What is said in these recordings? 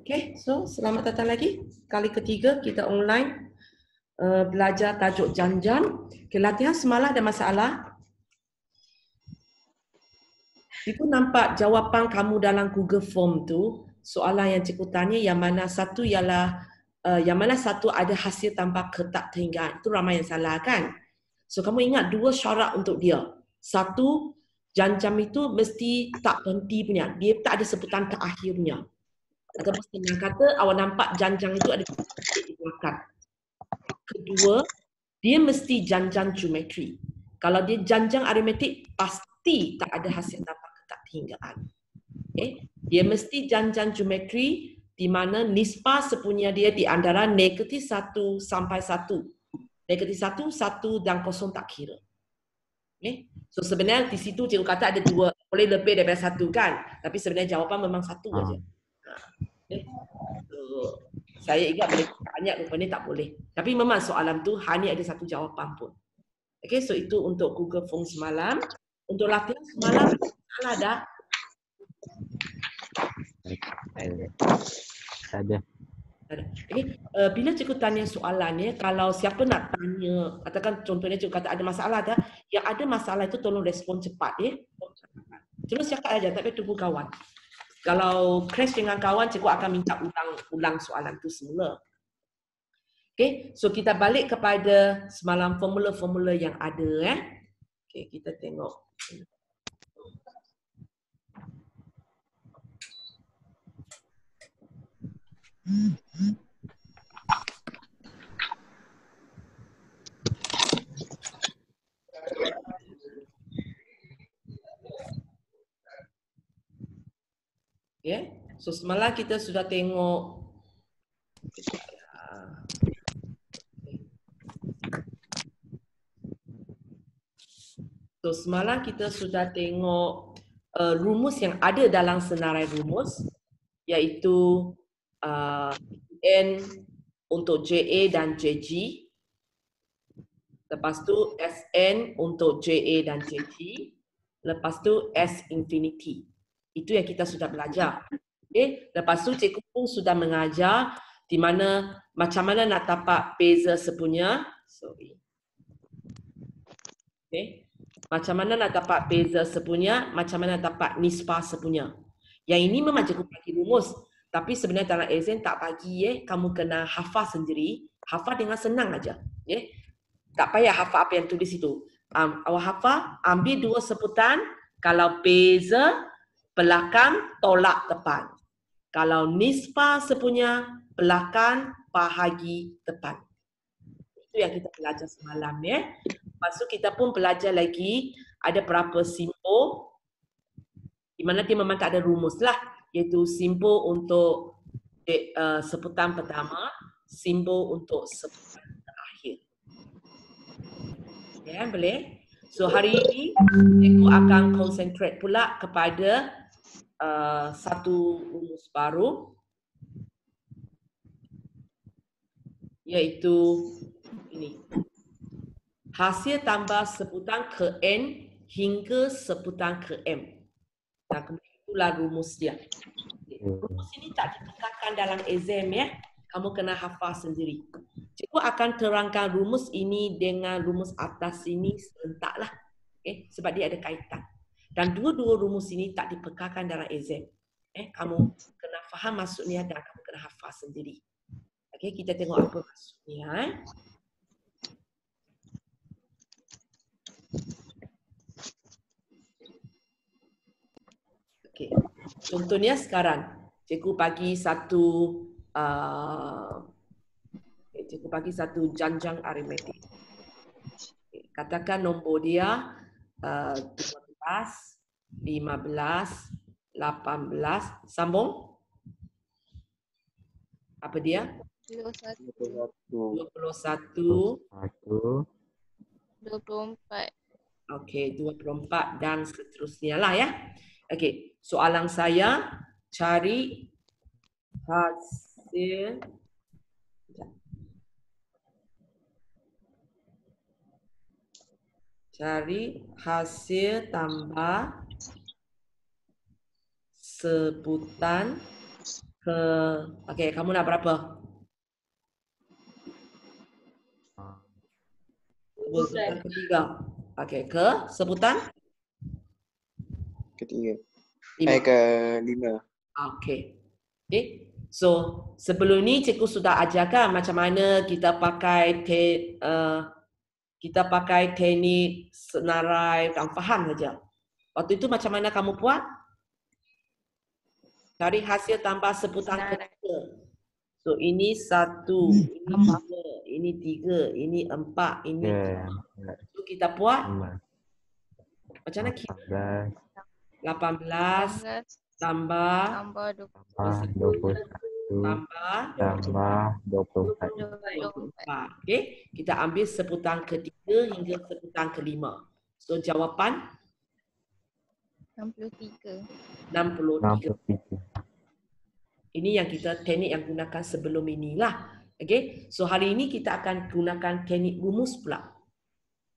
Okay, so selamat datang lagi. Kali ketiga kita online belajar tajuk janjan. Okay, latihan semalam ada masalah. Ibu nampak jawapan kamu dalam Google Form tu, soalan yang cikgu tanya yang mana satu ialah yang mana satu ada hasil tanpa ketak terhingga. Itu ramai yang salah kan? So kamu ingat dua syarat untuk dia. Satu, janjam itu mesti tak berhenti punya. Dia tak ada sebutan terakhirnya. Ataupun senang kata, awak nampak janjang itu ada titik di belakang. Kedua, dia mesti janjang geometri. Kalau dia janjang aritmetik, pasti tak ada hasil tanpa ketak terhinggaan. Okay? Dia mesti janjang geometri di mana nisbah sepunya dia di antara negatif 1 sampai 1. Negatif 1, 1 dan kosong tak kira. Okay? So sebenarnya di situ cikgu kata ada dua, boleh lebih daripada satu kan? Tapi sebenarnya jawapan memang satu saja. Okay? So, saya ingat boleh banyak, rupanya tak boleh. Tapi memang soalan tu hanya ada satu jawapan pun. Okay, so itu untuk Google Form semalam. Untuk latihan semalam, salah dah. Ada. Okay. Bila cikgu tanya soalan ni, kalau siapa nak tanya, katakan contohnya cikgu kata ada masalah dah, yang ada masalah itu tolong respon cepat ya. Cuma cakap aja, tak payah tunggu kawan. Kalau crash dengan kawan, cikgu akan minta ulang soalan tu semula. Okay, so kita balik kepada semalam formula-formula yang ada. Okay, kita tengok. Okay, so semalam kita sudah tengok. So semalam kita sudah tengok rumus yang ada dalam senarai rumus, iaitu N untuk JA dan JG. Lepas tu Sn untuk JA dan JG. Lepas tu S infinity. Itu yang kita sudah belajar. Okay. Lepas tu cikgu pun sudah mengajar di mana macam mana nak dapat beza sepunya. Sorry. Okay. Macam mana nak dapat beza sepunya, macam mana nak dapat nisbah sepunya. Yang ini memang cikgu bagi rumus. Tapi sebenarnya dalam exam tak bagi. Kamu kena hafal sendiri. Hafal dengan senang aja. Tak payah hafal apa yang tulis itu. Awak hafal, ambil dua sebutan. Kalau beza, belakang, tolak depan. Kalau nisbah sepunya, belakang, bahagi depan. Itu yang kita belajar semalam ya. Lepas tu kita pun belajar lagi ada berapa simbol di mana dia memang tak ada rumus lah, iaitu simbol untuk sebutan pertama, simbol untuk sebutan terakhir. Ya, boleh? So hari ini aku akan concentrate pula kepada satu rumus baru, iaitu ini. Hasil tambah sebutan ke N hingga sebutan ke M. Nah, kemudian itulah rumus dia. Rumus ini tak ditekankan dalam exam ya. Kamu kena hafal sendiri. Cikgu akan terangkan rumus ini dengan rumus atas ini serentak lah. Okay? Sebab dia ada kaitan. Dan dua-dua rumus ini tak dipekarkan dalam exam. Kamu kena faham maksudnya dan kamu kena hafal sendiri. Okay, kita tengok apa maksudnya. Okay. Contohnya sekarang, cikgu bagi satu janjang aritmetik. Okay. Katakan nombor dia 12, 15, 18. Sambung. Apa dia? 21. 24. Okey, 24 dan seterusnya lah ya. Okey, soalan saya cari hasil tambah sebutan Okey, kamu nak berapa? Sebutan ketiga. Okey, ke sebutan Ketiga. lima. Kelima. Okey. Okay. So, sebelum ni cikgu sudah ajarkan macam mana kita pakai teknik senarai dan faham saja. Waktu itu macam mana kamu buat? Cari hasil tambah sebutan Senarai. ketiga. So, ini 1, ini 2, ini 3, ini 4, ini 5. So, kita buat macam mana kita? 18 tambah 21 tambah 24. 24. Okey, kita ambil sebutan ketiga hingga sebutan kelima. So jawapan 63. 63. Ini yang kita teknik yang gunakan sebelum inilah. Okey. So hari ini kita akan gunakan teknik rumus pula.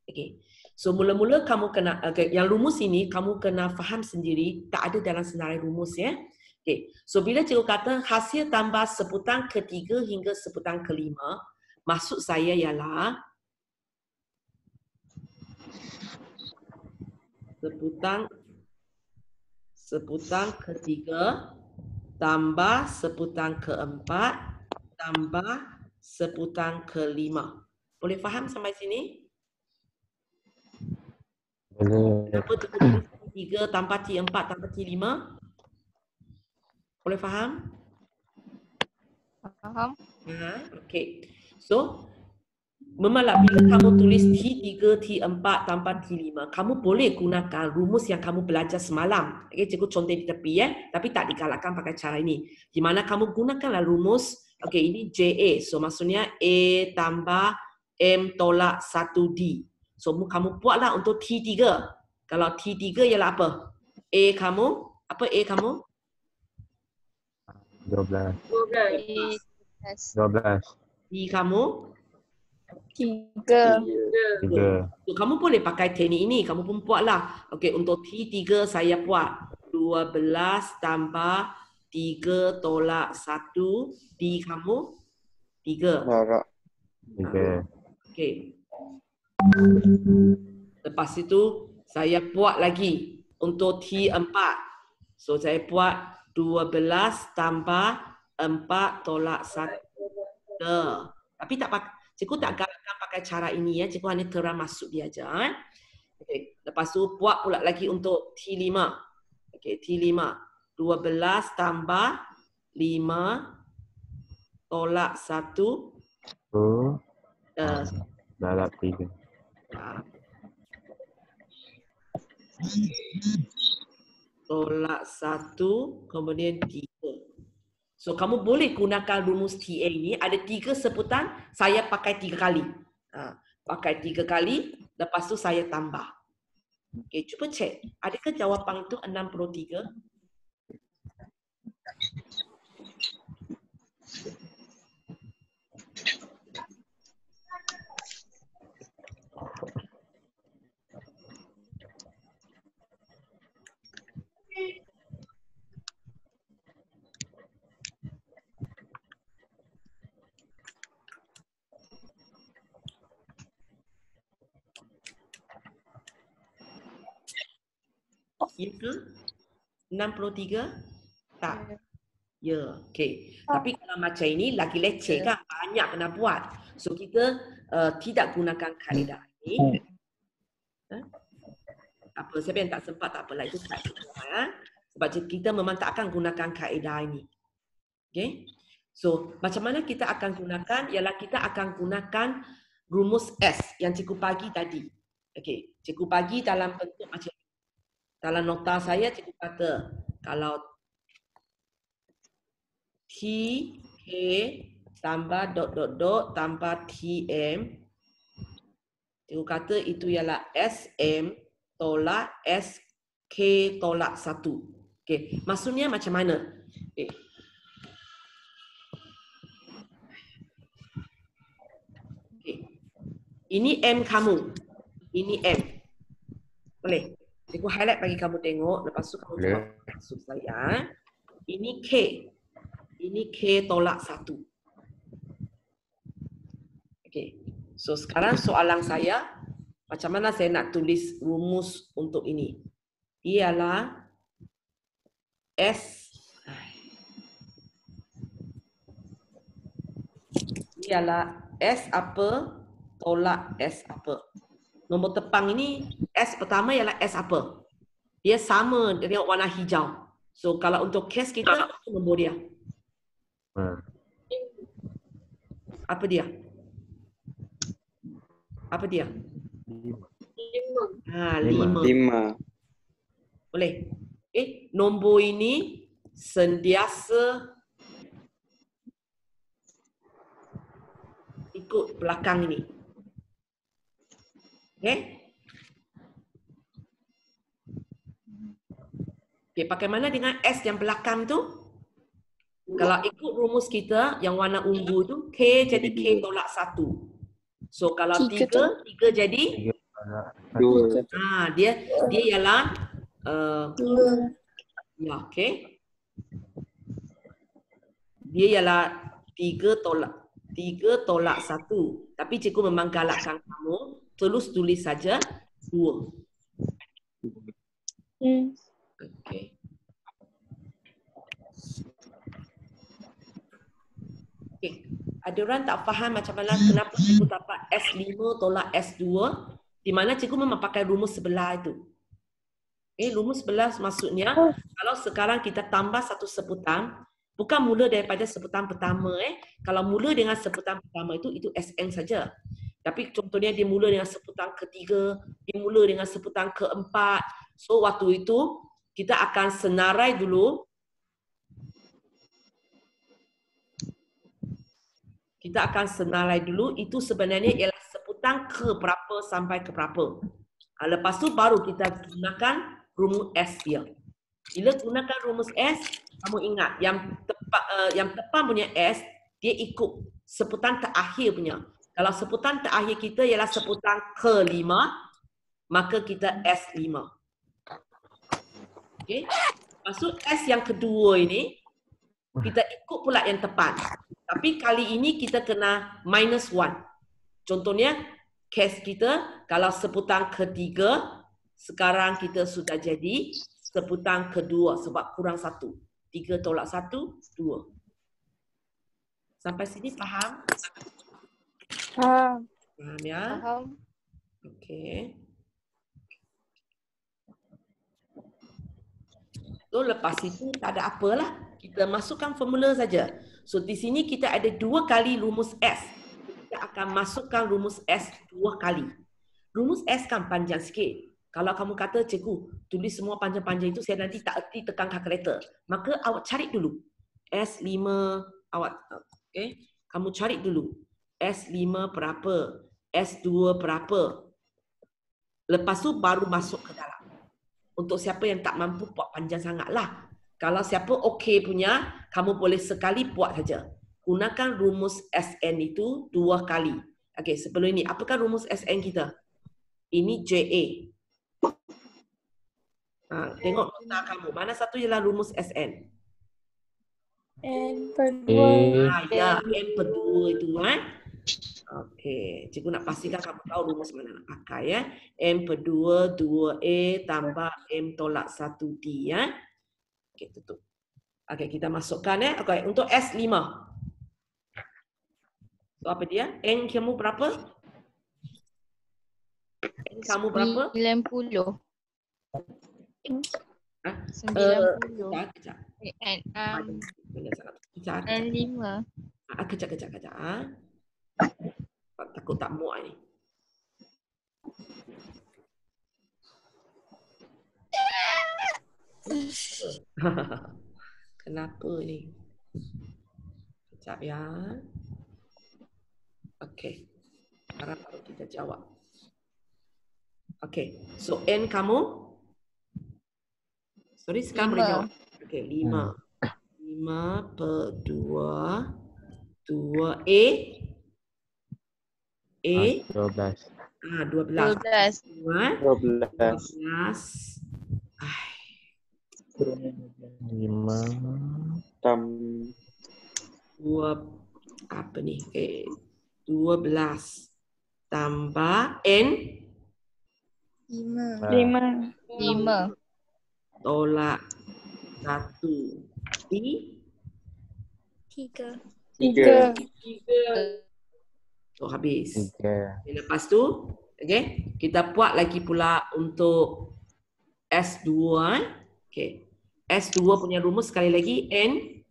Okey. So mula-mula kamu kena yang rumus ini kamu kena faham sendiri, tak ada dalam senarai rumus ya. Okey. So bila cikgu kata hasil tambah sebutan ketiga hingga sebutan kelima, maksud saya ialah sebutan ketiga tambah sebutan keempat tambah sebutan kelima. Boleh faham sampai sini? Kenapa tulis T3 tambah T4 tambah T5? Boleh faham? Faham? Okey. So, memalah bila kamu tulis T3, T4 tambah T5, kamu boleh gunakan rumus yang kamu belajar semalam. Okey, cikgu contoh di tepi ya, tapi tak digalakkan pakai cara ini. Di mana kamu gunakanlah rumus, okey, ini JA. So, maksudnya A tambah M tolak 1D. So, kamu buatlah untuk T3. Kalau T3 ialah apa? A kamu, apa A kamu? 12. 12. D kamu? 3. 3. So, kamu boleh pakai teknik ini, kamu pun buatlah. Okey, untuk T3 saya buat 12 tambah 3 tolak 1. D kamu? 3. Darab. 3. Okey. Lepas itu saya buat lagi untuk T4. So saya buat 12 tambah 4 tolak 1. Tapi tak pakai, cikgu tak galakkan pakai cara ini ya, cikgu hanya terang masuk dia aja. Okey, lepas tu buat pula lagi untuk T5. Okey, T5 12 tambah 5 tolak 1 Darab 3. Tolak 1 kemudian 3. So kamu boleh gunakan rumus TA ini, ada 3 sebutan, saya pakai 3 kali. Pakai 3 kali, lepas tu saya tambah. Okey, cuba cek. Adakah jawapan itu 63? Ya ke? 63? Tak. Ya, okey. Tapi kalau macam ini lagi leceh kan, banyak kena buat. So kita tidak gunakan kaedah ini. Apa, siapa yang tak sempat tak apalah, itu kaedah. Sebab kita memang tak akan gunakan kaedah ini. Okey. So, macam mana kita akan gunakan? Ialah kita akan gunakan rumus S yang cikgu bagi tadi. Okey, cikgu bagi dalam bentuk macam ini. Dalam nota saya cikgu kata kalau T, K tambah tambah TM, cikgu kata itu ialah SM tolak SK tolak 1. Okey, maksudnya macam mana? Okay. Okay. Ini M kamu. Ini M. Boleh? Cikgu highlight bagi kamu tengok. Lepas tu kamu jawab maksud saya. Ini K. Ini K tolak 1. Okey. So sekarang soalan saya, macam mana saya nak tulis rumus untuk ini? Ialah S apa tolak S apa. Nombor tepang ini S pertama ialah S apa. Dia sama dengan warna hijau. So kalau untuk kes kita, apa nombor dia? Apa dia? Apa dia? 5. Boleh. Nombor ini sentiasa ikut belakang ini. Okey, pakai mana dengan S yang belakang tu? Kalau ikut rumus kita yang warna ungu tu, K jadi K tolak 1. So kalau 3 jadi 2. dia ialah ya, okey. Dia ialah 3 tolak 1. Tapi cikgu memang galakkan kamu terus tulis saja 2. Okey. Okey. Ada orang tak faham macam mana kenapa cikgu dapat S5 tolak S2 di mana cikgu memang pakai rumus sebelah itu. Rumus sebelah maksudnya kalau sekarang kita tambah satu sebutan bukan mula daripada sebutan pertama. Kalau mula dengan sebutan pertama itu SN saja. Tapi contohnya dia mula dengan sebutan ketiga, dia mula dengan sebutan keempat. So waktu itu kita akan senarai dulu. Kita akan senarai dulu itu sebenarnya ialah sebutan ke berapa sampai ke berapa. Lepas tu baru kita gunakan rumus S dia. Bila gunakan rumus S, kamu ingat yang depan punya S dia ikut sebutan terakhir punya. Kalau sebutan terakhir kita ialah sebutan ke-5, maka kita S5. Okey. Maksud S yang kedua ini kita ikut pula yang depan. Tapi kali ini kita kena -1. Contohnya case kita kalau sebutan ketiga, sekarang kita sudah jadi sebutan kedua sebab kurang 1. 3 tolak 1, 2. Sampai sini faham? Faham. Faham ya? Faham. Okey. So lepas itu tak ada apalah. Kita masukkan formula saja. So di sini kita ada 2 kali rumus S. Kita akan masukkan rumus S 2 kali. Rumus S kan panjang sikit. Kalau kamu kata, cikgu, tulis semua panjang-panjang itu, saya nanti tak erti tekan kalkulator. Maka awak cari dulu. S5, awak, okay? Kamu cari dulu. S5 berapa? S2 berapa? Lepas tu baru masuk ke dalam. Untuk siapa yang tak mampu buat panjang sangatlah. Kalau siapa okey punya, kamu boleh sekali buat saja. Gunakan rumus SN itu 2 kali. Okey, sebelum ini, apakah rumus SN kita? Ini JA. Tengok nota kamu. Mana satu ialah rumus SN? N per 2. Ya, N per 2 itu. Okey, cikgu nak pastikan kamu tahu rumus mana nak pakai ya. M per 2, 2A tambah M tolak 1D ya. Okey, tutup. Okey, kita masukkan ya. Okey, untuk S5. So, apa dia? N kamu berapa? N kamu berapa? 90. 90. Kejap. N5. Kejap. Takut tak muat ni. Kenapa ni? Kejap ya. Okey. Sekarang baru kita jawab. Okey. So N kamu? Sorry, sekarang boleh jawab. Okey, 5. 5 per 2. 2A. A. 12. 12. 12. 5. apa ni? 12 tambah N 5. tolak 1 di 3. 3. So habis. 3. Lepas tu, okay, kita buat lagi pula untuk S2. Okay. S2 punya rumus sekali lagi N.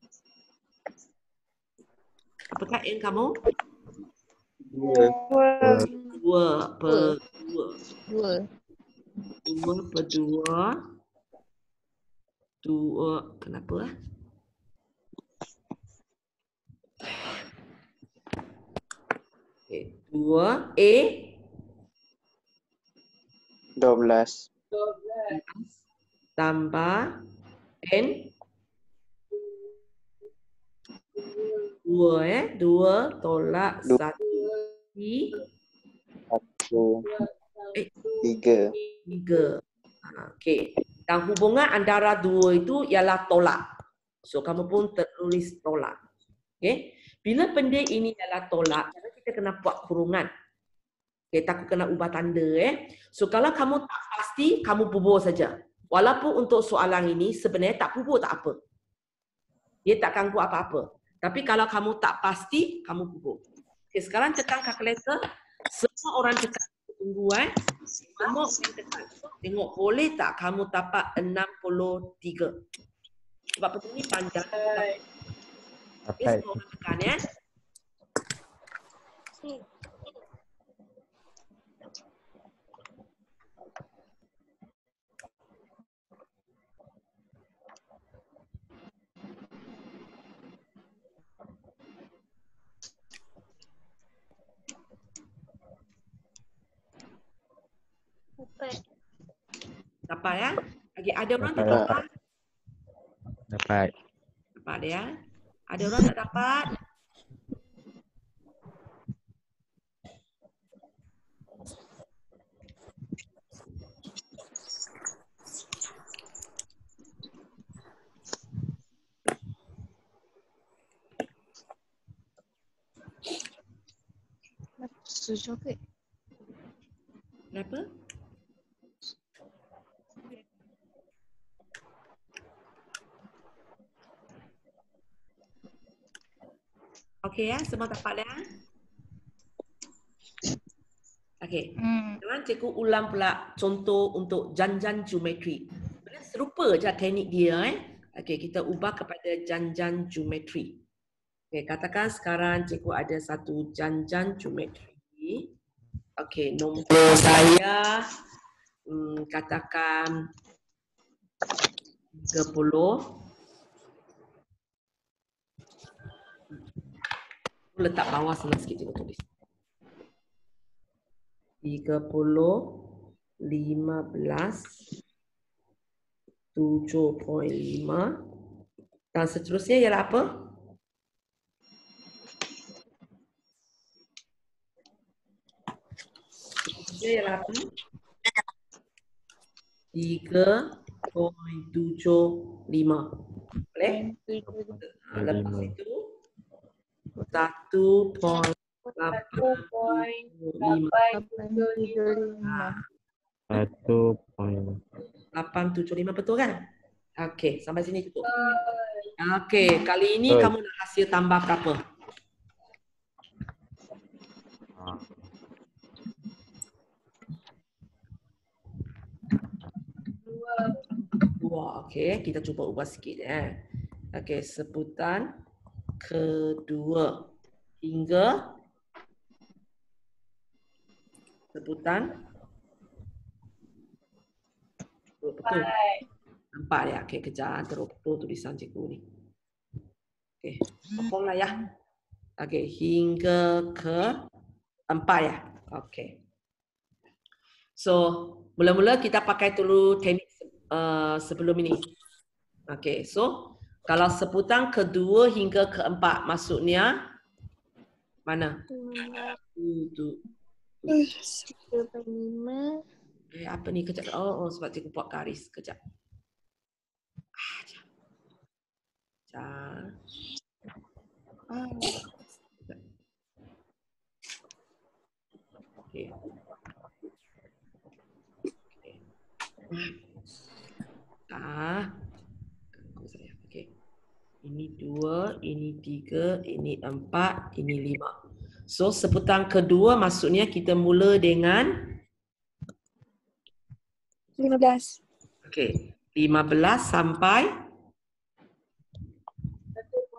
Apakah N kamu? 2 per 2. 2 per 2. 2, kenapa? Okay. 2 A 12. tambah N 2 2 tolak 1 di 1. 3. 3. Okey. Dan hubungan antara dua itu ialah tolak. So kamu pun tertulis tolak. Okey. Bila benda ini ialah tolak, kita kena buat kurungan. Okey, takut kena ubah tanda So kalau kamu tak pasti, kamu bubur saja. Walaupun untuk soalan ini sebenarnya tak bubur tak apa. Dia tak ganggu apa-apa. Tapi kalau kamu tak pasti, kamu bubur. Okey, sekarang tekan kalkulator. Semua orang tekan. Tunggu Semua orang tekan. Tengok boleh tak kamu dapat 63. Sebab betul ni panjang. Okey, Dapat. semua orang tekan ya. Dapat ya? Okey, ada orang tak Dapat. dapat? Dapat. Dapat ya? Ada orang tak dapat? Susah ke? Kenapa? Okey ya, semua dapat ya? Okey. Sekarang cikgu ulang pula contoh untuk janjan geometri. Sebenarnya serupa je teknik dia Okey, kita ubah kepada janjan geometri. Okey, katakan sekarang cikgu ada satu janjan geometri. Okey, nombor saya katakan 30. Letak bawah sana sikit cikgu tulis. 30, 15, 7.5 dan seterusnya ialah apa? Seterusnya ialah apa? 3.75. Boleh? Lepas itu 1.85. 875 betul kan? Okey, sampai sini cukup. Okey, kali ini kamu nak hasil tambah berapa? Dua. Okey, kita cuba ubah sikit Okey, sebutan kedua hingga sebutan betul. Nampak ya? Okey, kejap terus betul tulisan cikgu ni. Okey, sokonglah ya. Okey, hingga ke 4 ya. Okey. So, mula-mula kita pakai dulu teknik sebelum ini. Okey, so kalau sebutan kedua hingga keempat maksudnya mana? 5. Apa ni kejap. Oh, sebab cikgu buat garis kejap. Ini 2, ini 3, ini 4, ini 5. So, seputang kedua maksudnya kita mula dengan 15. okey, 15 sampai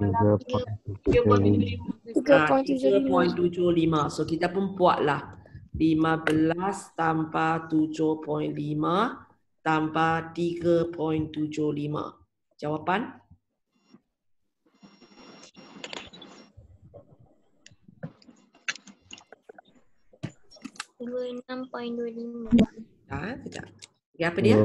3.75. 3.75. So, kita pun buatlah 15 tambah 7.5 tambah 3.75. Jawapan? 26.25. Sekejap. Okay, apa dia?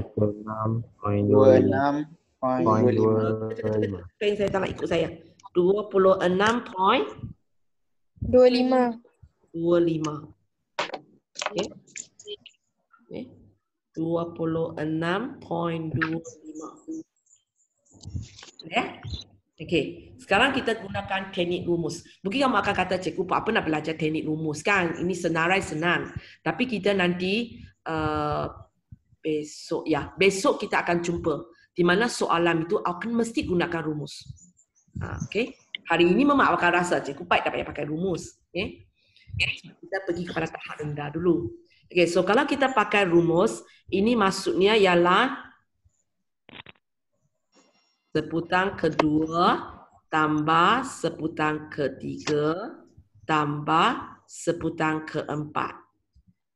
26.25. 26.25. Saya tak nak ikut saya. 26.25. 25. Okey. Okay. 26.25. Ya? Okey. Sekarang kita gunakan teknik rumus. Mungkin kamu akan kata, cikgu, apa nak belajar teknik rumus kan? Ini senarai senang. Tapi kita nanti besok kita akan jumpa di mana soalan itu akan mesti gunakan rumus. Okey. Hari ini memang akan rasa cikgu baik tak payah pakai rumus. Okey. Kita pergi kepada tahap rendah dulu. Okey, so kalau kita pakai rumus, ini maksudnya ialah seputang kedua tambah seputang ketiga tambah seputang keempat.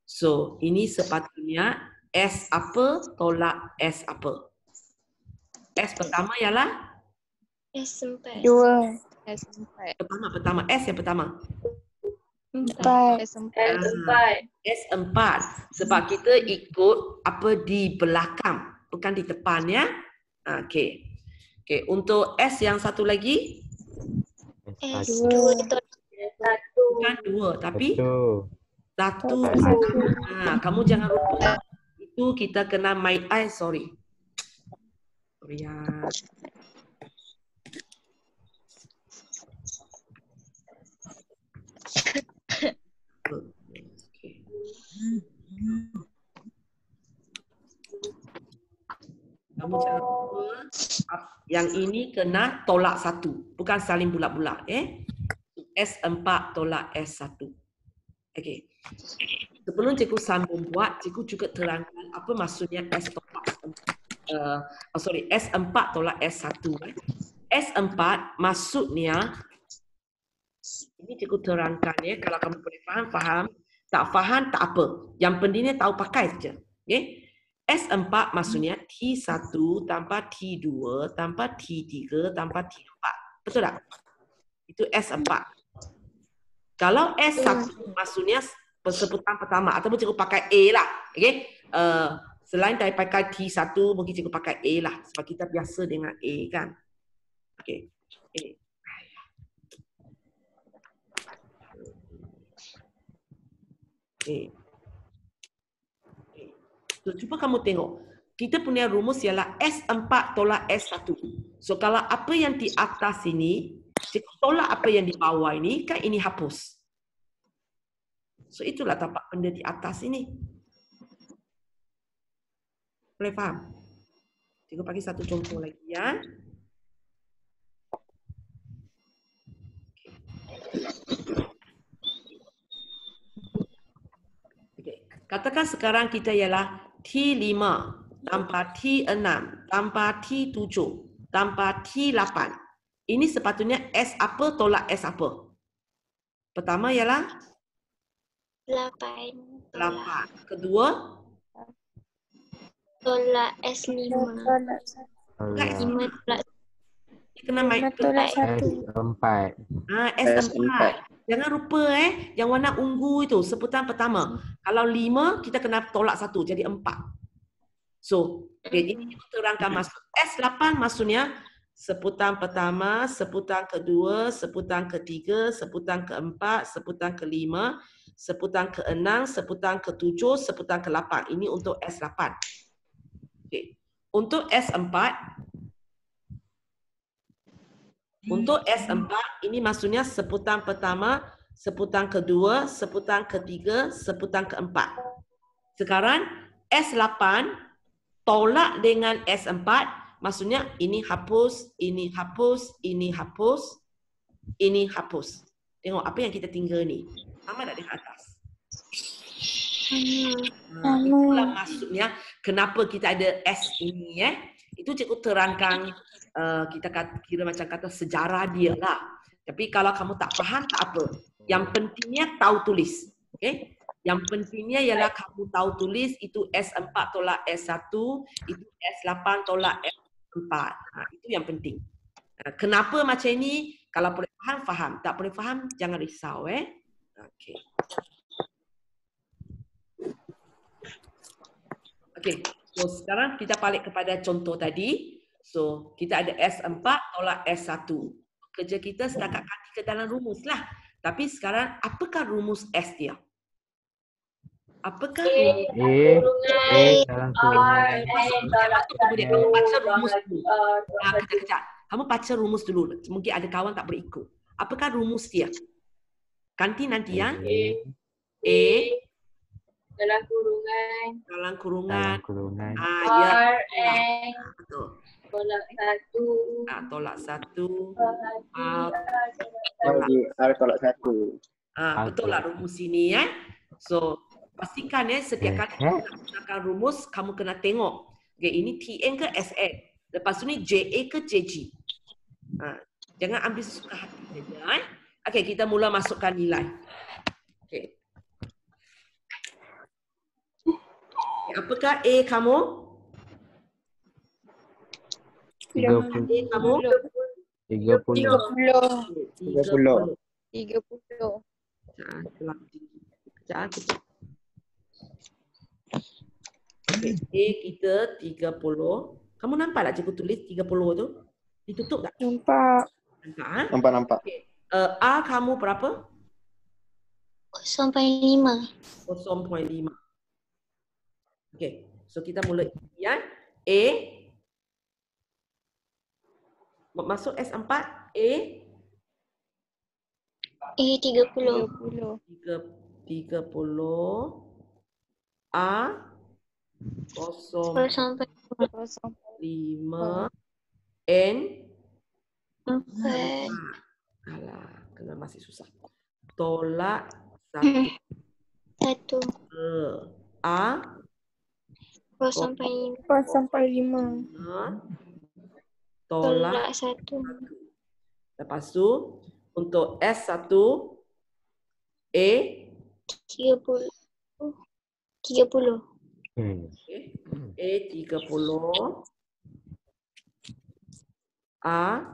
So, ini sepatutnya S apa tolak S apa? S pertama ialah? S4. 2. S4. Pertama. S yang pertama. 4. S4. S4. Sebab kita ikut apa di belakang, bukan di depan ya. Okey. Okey, untuk S yang satu lagi? S2. Bukan 2, tapi 1. Kamu jangan lupa. Itu kita kena main. Sorry ya. Okay. Kamu jangan lupa yang ini kena tolak 1, bukan saling bulat-bulat. S4 tolak S1. Okey. Sebelum cikgu sambung buat, cikgu juga terangkan apa maksudnya S tolak S4 tolak S1. S4 maksudnya, ini cikgu terangkan ya, kalau kamu boleh faham, tak faham tak apa. Yang pentingnya tahu pakai saja. Okay? S4 maksudnya T1 tambah T2 tambah T3 tambah T4. Betul tak? Itu S4. Kalau S1 maksudnya seputang pertama ataupun cikgu pakai A lah. Okay? Selain daripada pakai T1 mungkin cikgu pakai A lah. Sebab kita biasa dengan A kan. Okay. So, cuba kamu tengok. Kita punya rumus ialah S4 tolak S1. So, kalau apa yang di atas ini, cikgu tolak apa yang di bawah ini, kan ini hapus. So, itulah tapak benda di atas ini. Boleh faham? Cikgu bagi satu contoh lagi ya. Okay. Katakan sekarang kita ialah T5 tambah T6 tambah T7 tambah T8. Ini sepatutnya S apa tolak S apa? Pertama ialah 8. 8. Kedua? Tolak S5. Enggak, 5 tolak kena main Tolak 1. S4. S4. Jangan lupa yang warna ungu itu seputang pertama. Kalau 5 kita kena tolak 1 jadi 4. So, ini kita terangkan maksud S8 maksudnya seputang pertama, seputang kedua, seputang ketiga, seputang keempat, seputang kelima, seputang keenam, seputang ketujuh, seputang ke-8. Ini untuk S8. Okay. Untuk S4 ini maksudnya seputang pertama, seputang kedua, seputang ketiga, seputang keempat. Sekarang S8 tolak dengan S4 Maksudnya ini hapus, ini hapus, ini hapus, ini hapus. Tengok apa yang kita tinggal ni. Sama tak di atas? Itulah maksudnya kenapa kita ada S ini. Itu cikgu terangkan, kita kira macam kata sejarah dia lah. Tapi kalau kamu tak faham, tak apa. Yang pentingnya tahu tulis. Okay? Yang pentingnya ialah kamu tahu tulis itu S4 tolak S1, itu S8 tolak S4. Itu yang penting. Kenapa macam ini? Kalau boleh faham, faham. Tak boleh faham, jangan risau. Okay. Okay. So, sekarang kita balik kepada contoh tadi. So, kita ada S4 tolak S1. Kerja kita setakat ganti ke dalam rumus lah. Tapi sekarang, apakah rumus S dia? Apakah rumus dalam kurungan. Kemudian kamu baca rumus dulu. Kejap-kejap. Kamu baca rumus dulu. Mungkin ada kawan tak boleh ikut. Apakah rumus dia? Ganti nanti ya. A dalam kurungan dalam kurungan. R N Betul. tolak 1 Tolak 1. Bagi R tolak 1. Betul lah rumus ini ya. So, pastikan setiap kali kamu nak gunakan rumus, kamu kena tengok. Okay, ini TN ke SN. Lepas tu ni JA ke JG. Jangan ambil sesuka hati saja. Okay, kita mula masukkan nilai. Okay. Apakah A kamu? 30. A kamu? 30. 30. 30. Okay, A kita 30. Kamu nampak tak cikgu tulis 30 tu? Ditutup tak? Nampak. Nampak? Nampak. Okay. A kamu berapa? 0.5 0.5. Okay, so kita mula ya. A masuk S4 A 30 A 0.5 N 4 alah, kena masih susah. Tolak 1 A 0.5 tolak 1 Lepas tu untuk S1 A 30 okay. A 30 A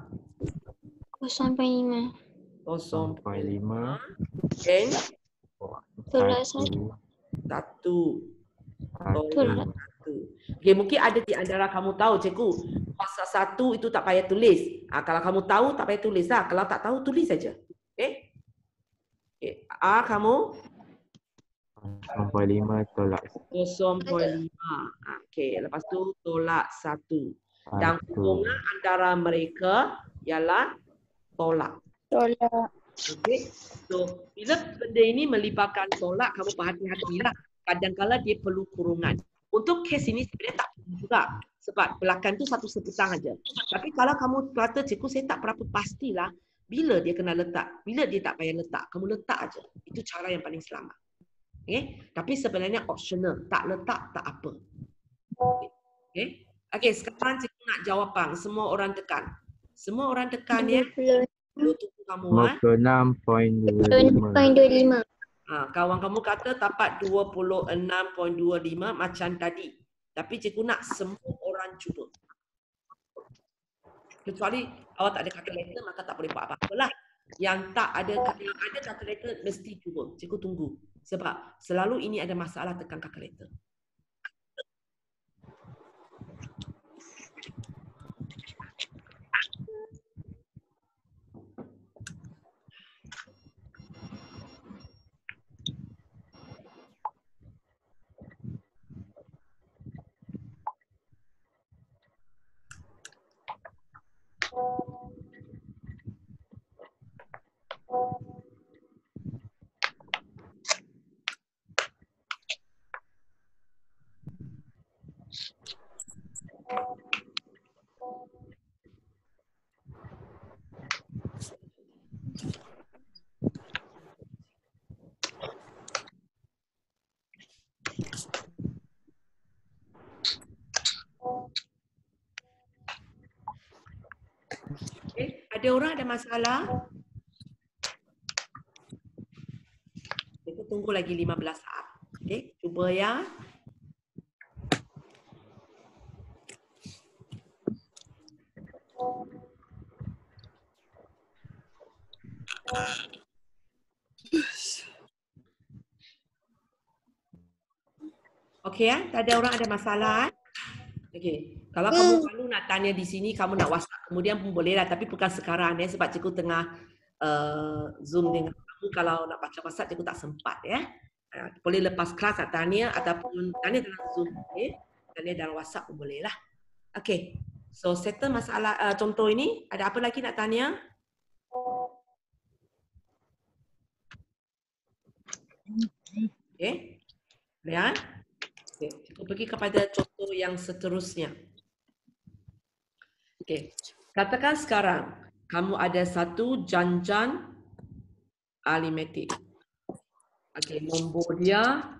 0.5 0.5 N tolak 1 tolak 1. Okay, mungkin ada di antara kamu tahu cikgu pasal 1 itu tak payah tulis. Kalau kamu tahu tak payah tulis lah. Kalau tak tahu tulis saja. Okay? Okay. A kamu 0.5 tolak 0.5. Okay, lepas tu tolak 1. Dan hubungan antara mereka ialah tolak. Okay. So, bila benda ini melibatkan tolak, kamu berhati-hatilah. Kadang-kadang dia perlu kurungan. Untuk kes ini sebenarnya tak perlu juga. Sebab belakang tu satu seputang aja. Tapi kalau kamu kata, cikgu saya tak berapa pastilah bila dia kena letak. Bila dia tak payah letak, kamu letak aja. Itu cara yang paling selamat. Okay? Tapi sebenarnya optional. Tak letak, tak apa. Okay? Okay, sekarang cikgu nak jawapan. Semua orang tekan. Semua orang tekan ya. Tunggu kamu. 56.25. Kawan kamu kata dapat 26.25 macam tadi. Tapi cikgu nak semua orang cuba. Kecuali awak tak ada kalkulator, maka tak boleh buat apa-apa lah. Yang ada kalkulator mesti cuba. Cikgu tunggu. Sebab selalu ini ada masalah tekan kalkulator. Ada orang ada masalah? Kita tunggu lagi 15 saat. Okey, cuba ya. Okey ya, tak ada orang ada masalah. Okey, kalau kamu malu nak tanya di sini, kamu nak WhatsApp kemudian pun boleh lah, tapi bukan sekarang ya, sebab cikgu tengah Zoom dengan kamu. Kalau nak baca WhatsApp, cikgu tak sempat ya. Boleh lepas kelas nak tanya ataupun tanya dalam Zoom, okay? Tanya dalam WhatsApp pun boleh lah. Okey, so settle masalah contoh ini. Ada apa lagi nak tanya? Okey, boleh. Okay. Kita pergi kepada contoh yang seterusnya. Okey, katakan sekarang kamu ada satu janjan aritmetik. Okey, nombor dia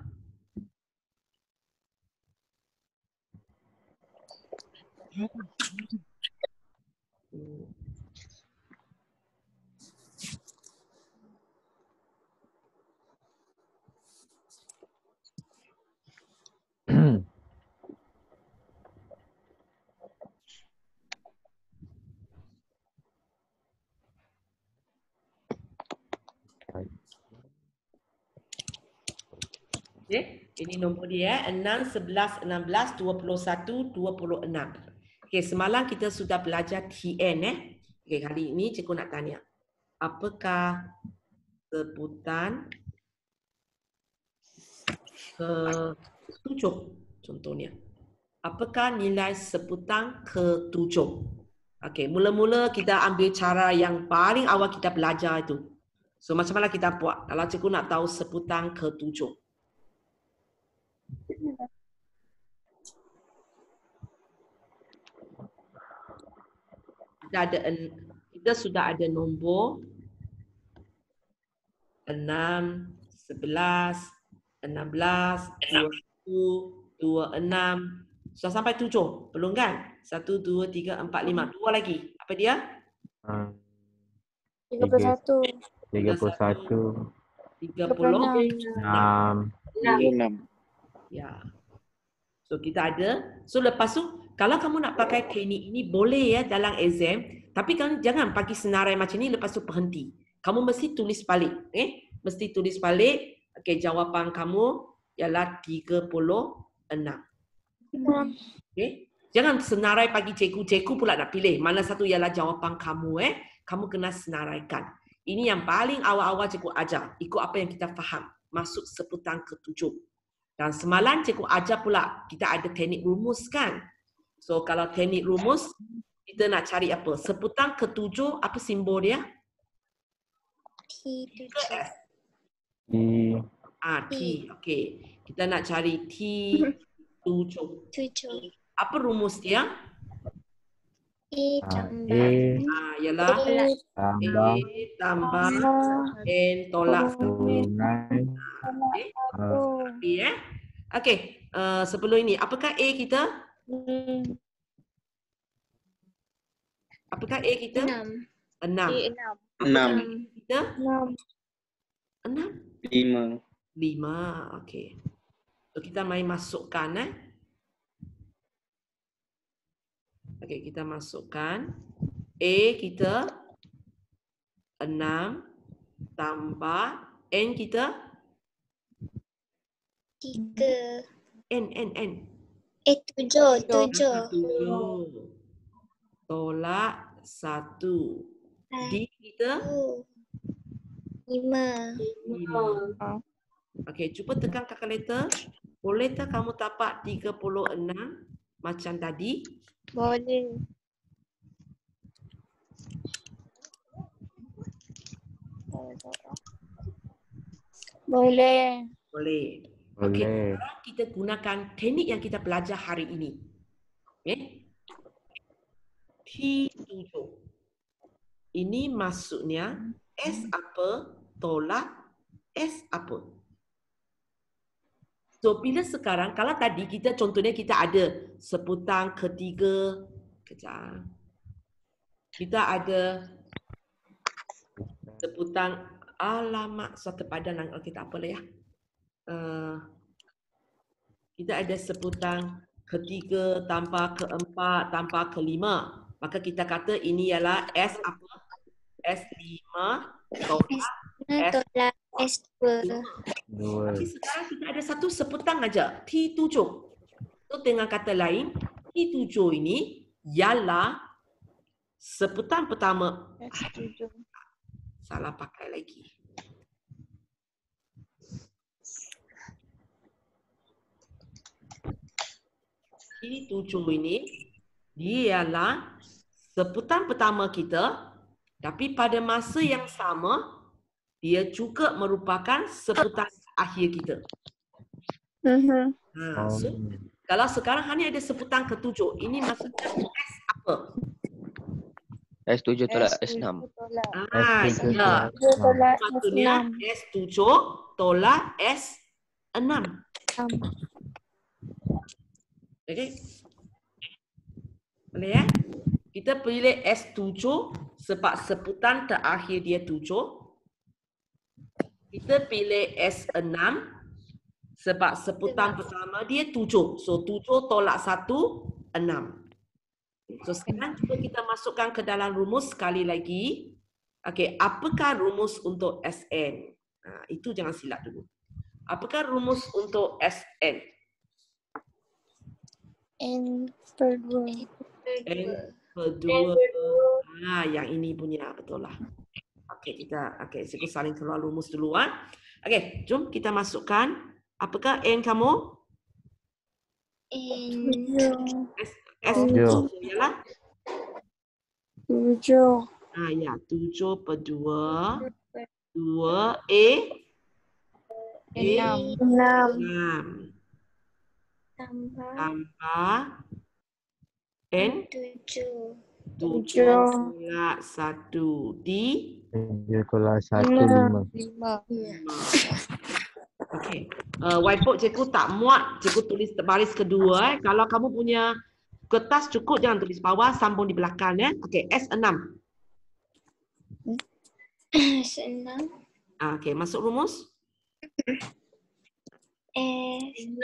okay. Ini nombor dia 6, 11, 16, 21, 26. Okey, semalam kita sudah belajar TN Okey, kali ini cikgu nak tanya. Apakah sebutan ke-7 contohnya? Apakah nilai sebutan ke-7? Okey, mula-mula kita ambil cara yang paling awal kita belajar itu. So macam mana kita buat kalau cikgu nak tahu sebutan ke-7? Kita sudah ada nombor 6, 11, 16, 20, 26. Sudah sampai 7, belum kan? 1, 2, 3, 4, 5. 2 lagi. Apa dia? 31. 31. 36. 6. Ya. So kita ada. So lepas tu, kalau kamu nak pakai teknik ini boleh ya dalam exam. Tapi kan jangan bagi senarai macam ni lepas tu berhenti. Kamu mesti tulis balik. Mesti tulis balik. Okey, jawapan kamu ialah 36. Okey. Jangan senarai bagi cikgu. Cikgu pula nak pilih mana satu ialah jawapan kamu. Kamu kena senaraikan. Ini yang paling awal-awal cikgu ajar. Ikut apa yang kita faham. Masuk sebutan ke-7. Dan semalam cikgu ajar pula. Kita ada teknik rumus kan. So kalau teknik rumus, kita nak cari apa? Sebutan ke-7, apa simbol dia? T7. T. Okey. Kita nak cari T7. 7. Apa rumus dia? E tambah. Ialah Tambah A tambah N tolak 1. Okey. Okey. Sebelum ini, apakah A kita? Apakah A kita? 6. 6. 6. Kita? 6. 6? 5. 5. Okey. So kita main masukkan Okey, kita masukkan A kita 6 tambah N kita 3. N. 7. 7. 7. Tolak 1. D kita 5. 5. Okey, cuba tekan kalkulator. Boleh tak kamu dapat 36 macam tadi? Boleh. Boleh. Boleh. Okey, sekarang kita gunakan teknik yang kita belajar hari ini. T7. Ini maksudnya S apa tolak S apa. So bila sekarang, kalau tadi kita contohnya kita ada sebutan ketiga, kejap. Kita ada sebutan alamak suatu padan kita apa lah ya? Kita ada sebutan ketiga tambah keempat tambah kelima. Maka kita kata ini ialah S apa? S5 tolak Tolak S2. Dua. Tapi sekarang kita ada satu sebutan aja, T7. So, dengan kata lain, T7 ini ialah sebutan pertama. S7. Salah pakai lagi. T7 ini dia ialah sebutan pertama kita, tapi pada masa yang sama dia juga merupakan sebutan akhir kita. So, kalau sekarang hanya ada sebutan ketujuh, ini maksudnya S apa? S7 tolak S6. S7 Ya. Tolak Maksudnya S6. S7 tolak S6. Okey. Boleh ya? Kita pilih S7 sebab sebutan terakhir dia 7. Kita pilih S6 sebab sebutan pertama dia 7. So 7 tolak 1, 6. So sekarang cuba kita masukkan ke dalam rumus sekali lagi. Okey, apakah rumus untuk Sn? Itu jangan silap dulu. Apakah rumus untuk Sn? N per 2. N per 2. Yang ini punya betul lah. Okey, cikgu saling keluar rumus dulu. Okey, jom kita masukkan. Apakah N kamu? S ialah 7. ya, 7 per 2. 2 A 6. 6 Tambah tambah N 7. 7 tolak 1 di 7 tolak 1, 5. 5. okey. Whiteboard cikgu tak muat, cikgu tulis baris kedua. Kalau kamu punya kertas cukup, jangan tulis bawah, sambung di belakang ya. Okey, S6. S6. Okey, masuk rumus. S6.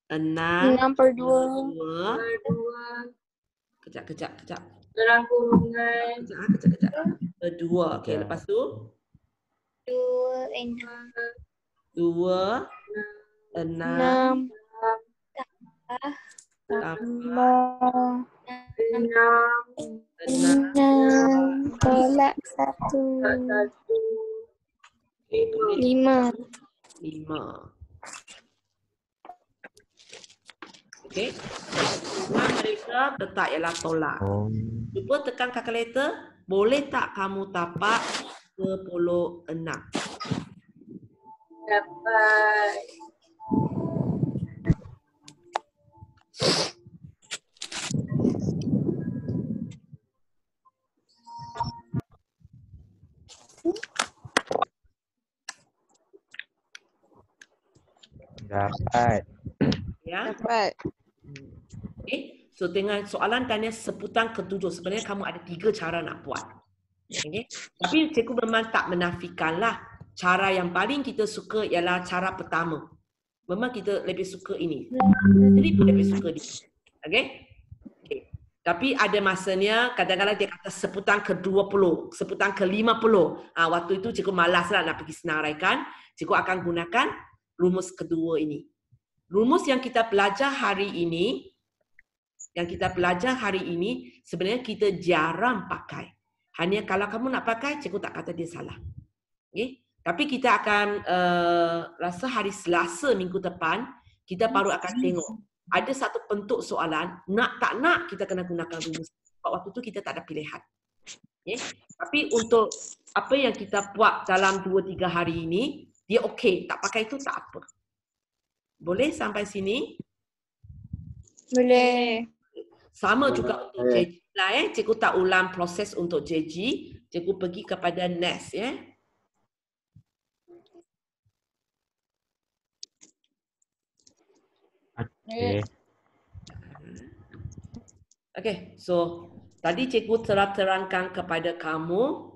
6 6 per 2. Kejap. Dalam kurungan Kejap. Kedua. Okey, lepas tu 2 2 6 6 tambah 6 tolak 1. 5. 5. Okey. Semua mereka letak ialah tolak. Cuba tekan kalkulator. Boleh tak kamu dapat 26? dapat Dapat. Ya. Dapat. Okey. So dengan soalan tanya sebutan ketujuh, sebenarnya kamu ada 3 cara nak buat. Okey. Tapi cikgu memang tak menafikanlah cara yang paling kita suka ialah cara pertama. Memang kita lebih suka ini. Jadi pun lebih suka dia. Okey? Okey. Tapi ada masanya kadang-kadang dia kata sebutan ke-20, sebutan ke-50. Waktu itu cikgu malaslah nak pergi senaraikan. Cikgu akan gunakan rumus kedua ini. Rumus yang kita belajar hari ini, sebenarnya kita jarang pakai. Hanya kalau kamu nak pakai, cikgu tak kata dia salah. Okay? Tapi kita akan rasa hari Selasa minggu depan, kita baru akan tengok. Ada satu bentuk soalan, nak tak nak kita kena gunakan rumus. Sebab waktu tu kita tak ada pilihan. Okay? Tapi untuk apa yang kita buat dalam 2-3 hari ini, dia okey. Tak pakai itu tak apa. Boleh sampai sini? Boleh. Sama juga untuk JG lah. Cikgu tak ulang proses untuk JG. Cikgu pergi kepada next ya. Okey. Okay, so tadi cikgu telah terangkan kepada kamu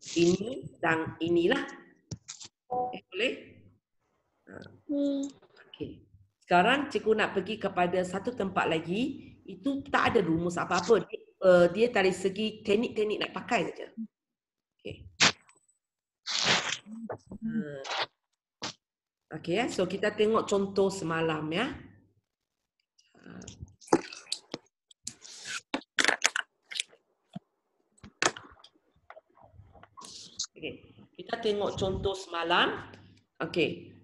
Ini dan inilah. Boleh? Okey. Sekarang cikgu nak pergi kepada satu tempat lagi. Itu tak ada rumus apa-apa. Dia dari segi teknik-teknik nak pakai saja. Okey. Okey ya. So kita tengok contoh semalam ya. Okey. Kita tengok contoh semalam. Okey.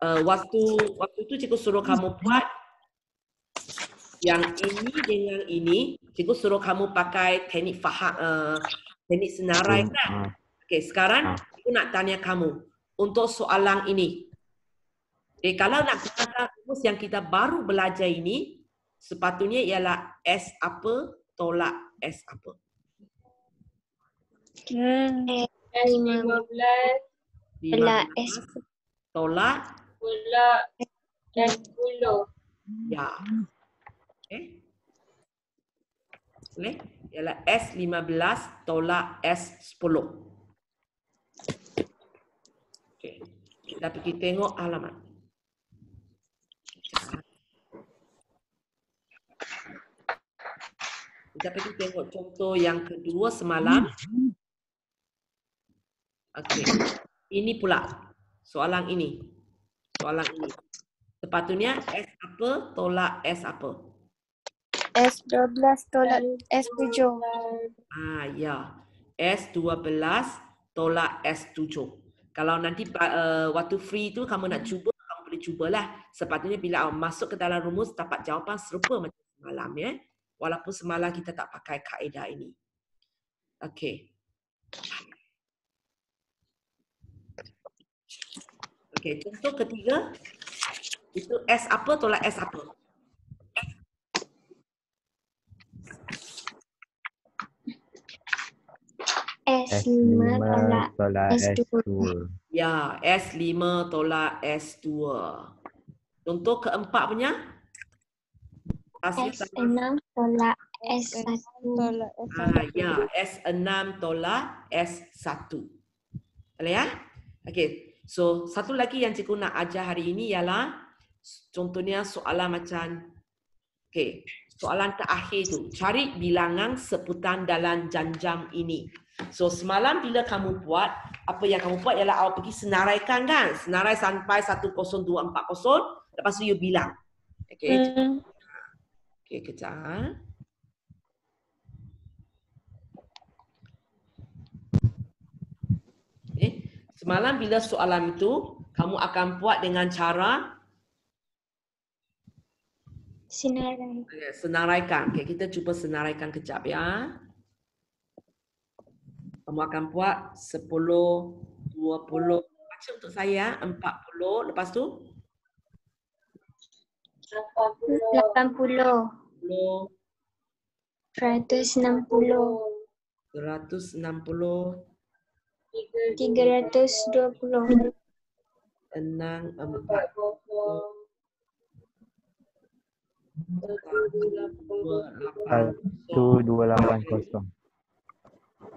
Waktu tu cikgu suruh kamu buat yang ini dengan ini. Cikgu suruh kamu pakai teknik teknik senarai kan? Okey, sekarang cikgu nak tanya kamu untuk soalan ini. Kalau nak gunakan rumus yang kita baru belajar ini, sepatutnya ialah S apa tolak S apa? S15 Tolak S. Tolak pulak S10. ya. Okey. Boleh? Ialah S15 tolak S10. Okey. Kita pergi tengok halaman. Kita pergi tengok contoh yang kedua semalam. Okey. Ini pula soalan ini. Soalan ini. Sepatutnya S apa tolak S apa? S12 tolak S7. Ya. S12 tolak S7. Kalau nanti waktu free tu kamu nak cuba, kamu boleh cubalah. Sepatutnya bila masuk ke dalam rumus dapat jawapan serupa macam semalam ya. Walaupun semalam kita tak pakai kaedah ini. Okey. Okey, contoh ketiga. Itu S apa tolak S apa? S5 tolak S2. Ya, S5 tolak S2. Contoh keempat punya. Hasil S6 tolak S1. Ya, S6 tolak S1. Boleh ya? Okey. So, satu lagi yang cikgu nak ajar hari ini ialah contohnya soalan macam soalan terakhir tu. Cari bilangan sebutan dalam jam-jam ini. So, semalam bila kamu buat, apa yang kamu buat ialah awak pergi senaraikan kan? Senarai sampai 10240, lepas tu you bilang. Okey. Okey, kejap. Semalam bila soalan itu, kamu akan buat dengan cara senaraikan. Okay, kita cuba senaraikan kejap ya. Kamu akan buat 10, 20, baca untuk saya 40, lepas tu 80. 160. 160. 320. 1280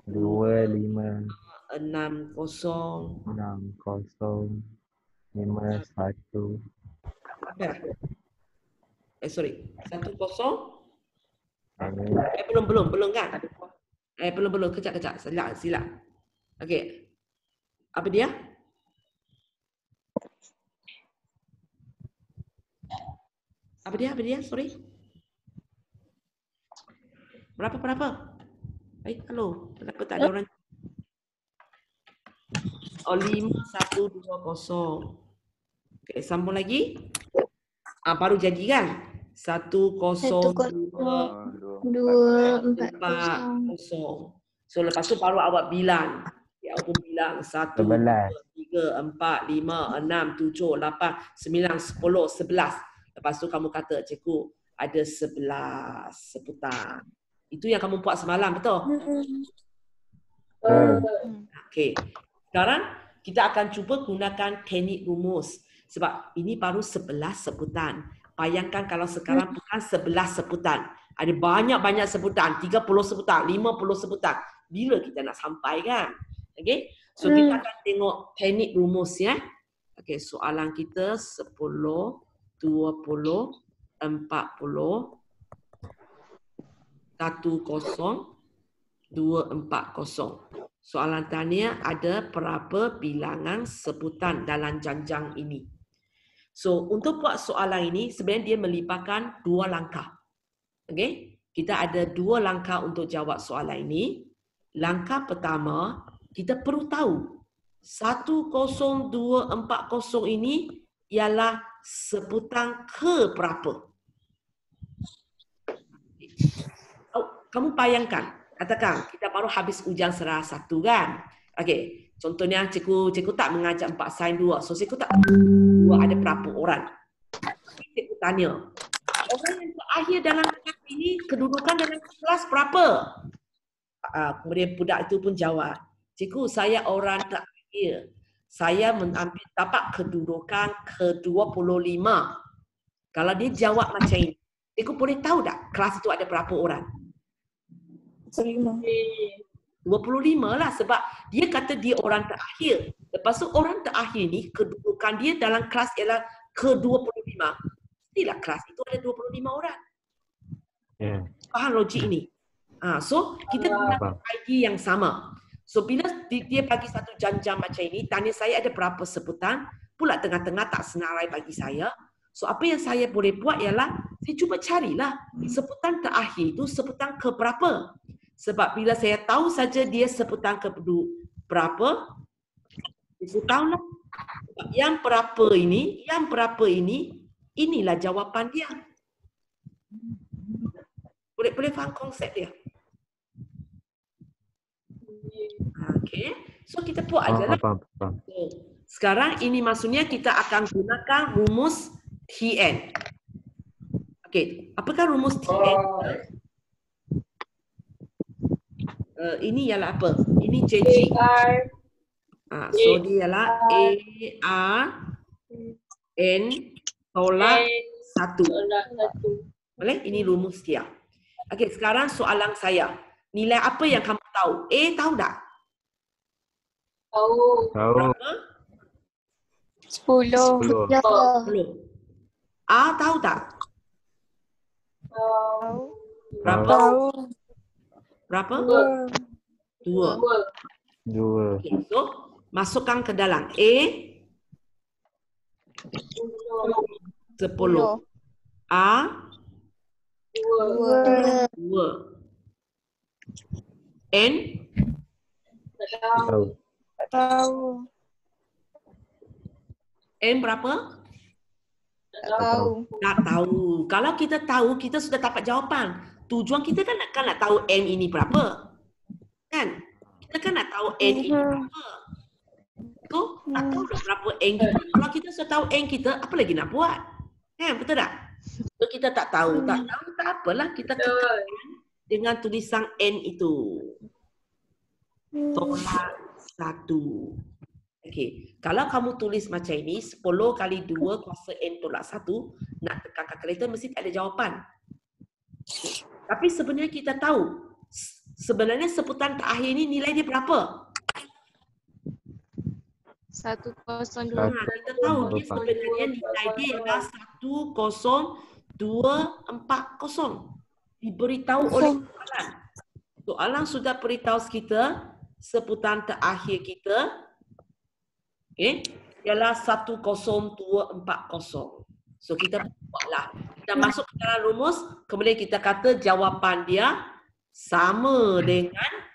25 60 60 51 sorry 10 Amin. belum kan belum kejap silap okey apa dia sorry berapa halo kenapa tak ada orang 5120 okey sambung lagi baru jadi kan 10240 so lepas tu baru awak bilang awak pun bilang 1 2 3 4 5 6 7 8 9 10 11 lepas tu kamu kata cikgu ada 11 sebutan. Itu yang kamu buat semalam, betul? Okey. Sekarang kita akan cuba gunakan teknik rumus. Sebab ini baru 11 sebutan. Bayangkan kalau sekarang bukan 11 sebutan. Ada banyak-banyak sebutan. 30 sebutan, 50 sebutan. Bila kita nak sampai kan? Okay? So kita akan tengok teknik rumus ya. Okay, soalan kita 10, 20, 40, 10, 240. Soalan tanya ada berapa bilangan sebutan dalam janjang ini. So, untuk buat soalan ini sebenarnya dia melibatkan 2 langkah. Okay? Kita ada 2 langkah untuk jawab soalan ini. Langkah pertama, kita perlu tahu 10240 ini ialah sebutan ke berapa. Kamu bayangkan, katakan kita baru habis ujian serah 1 kan. Okey, contohnya cikgu tak mengajar 4 sains 2. So cikgu tak 2 ada berapa orang. Cikgu tanya, orang yang terakhir dalam kelas ini kedudukan dalam kelas berapa? Kemudian budak itu pun jawab, cikgu saya orang terakhir. Saya mengambil dapat kedudukan ke-25. Kalau dia jawab macam ini, cikgu boleh tahu tak kelas itu ada berapa orang? 25 lah sebab dia kata dia orang terakhir. Lepas tu orang terakhir ni kedudukan dia dalam kelas ialah ke-25. Mestilah kelas itu ada 25 orang. Faham logik ini? So kita gunakan ID yang sama. So bila dia bagi satu janjang macam ini, tanya saya ada berapa sebutan, pula tengah-tengah tak senarai bagi saya. So apa yang saya boleh buat ialah saya cuba carilah sebutan terakhir itu sebutan ke berapa. Sebab bila saya tahu saja dia sebutan ke berapa, saya tahulah yang berapa ini, inilah jawapan dia. Boleh faham konsep dia? Okey. So kita buat aja lah. Sekarang ini maksudnya kita akan gunakan rumus TN. Okey, apakah rumus TN? Ini ialah apa? Ini JG. So dia ialah ARN tolak 1. Boleh? Ini rumus dia. Okey, sekarang soalan saya. Nilai apa yang kamu tahu? A tahu tak? Tahu. Berapa? 10. 10. A tahu tak? Berapa? Berapa? 2. Okay, so masukkan ke dalam A 10. A 2. N Tahu. N berapa? Tahu. Tak tahu. Kalau kita tahu, kita sudah dapat jawapan. Tujuan kita kan nak tahu N ini berapa. Kan? Kita kan nak tahu N ini berapa. So, tak tahu berapa N kita. Kalau kita sudah tahu N kita, apa lagi nak buat? Kan? Betul tak? So, kita tak tahu. Tak tahu, tak apalah. Kita kekalkan dengan tulisan N itu. Tolak 1. Okey, kalau kamu tulis macam ini, 10 kali 2 kuasa N tolak 1, nak tekan kalkulator mesti tak ada jawapan. Tapi sebenarnya kita tahu, sebenarnya sebutan terakhir ini nilai dia berapa? 102. Kita tahu dia sebenarnya nilai dia ialah 10240. Diberitahu oleh soalan. Soalan sudah beritahu kita sebutan terakhir kita, ialah 10240. So kita buatlah. Kita masuk ke dalam rumus, kemudian kita kata jawapan dia sama dengan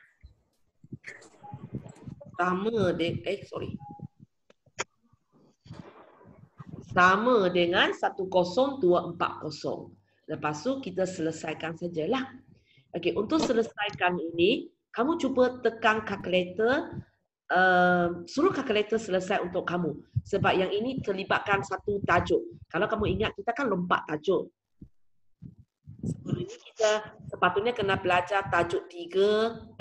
sama dengan 10240. Lepas tu kita selesaikan sajalah. Okey, untuk selesaikan ini, kamu cuba tekan kalkulator, suruh kalkulator selesai untuk kamu. Sebab yang ini terlibatkan satu tajuk. Kalau kamu ingat, kita kan lompat tajuk. Sebelum ini kita sepatutnya kena belajar tajuk 3,